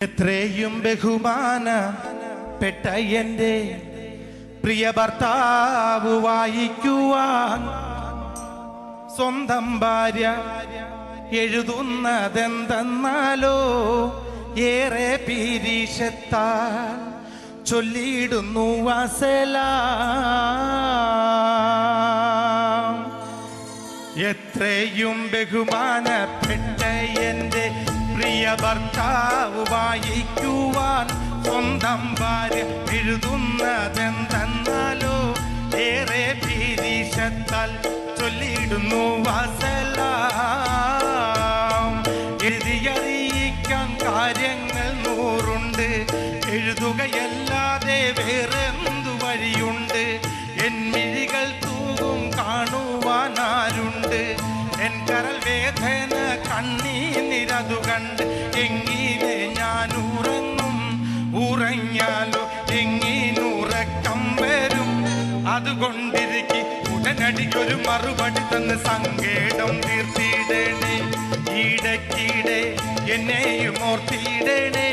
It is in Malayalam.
എത്രയും ബഹുമാനപ്പെട്ട എൻ്റെ പ്രിയ ഭർത്താവ് വായിക്കുവാൻ സ്വന്തം ഭാര്യ എഴുതുന്നതെന്തെന്നാലോ ഏറെ പീരീഷത്താൽ ചൊല്ലിയിടുന്നു വസലാം. എത്രയും ബഹുമാനപ്പെട്ട എൻ്റെ പ്രിയ ഭർത്താവ് വായിക്കുവാൻ സ്വന്തം ഭാര്യ എഴുതുന്നതെന്തെന്നാലോ ഏറെ പീരീഷത്താൽ ചൊല്ലിയിടുന്നു വസലാം. എഴുതിയറിയിക്കാൻ കാര്യങ്ങൾ നൂറുണ്ട്, എഴുതുകയല്ലാതെ വേറെന്തു വഴിയുണ്ട്? എന്മിഴികൾ തൂകും കാണുവാനാരുണ്ട്? എൻ കരൽ വേദന കണ്ണീരതു കണ്ട് എങ്ങനെ ഞാൻ ഉറങ്ങും? ഉറങ്ങിയാലോ എങ്ങീനുറക്കം വരും? അതുകൊണ്ടിരിക്കെ ഉടനടിക്കൊരു മറുപടി തന്ന് സങ്കേതം തീർത്തിടണേ, ഇടയ്ക്കിടെ എന്നെയും ഓർത്തിടണേ.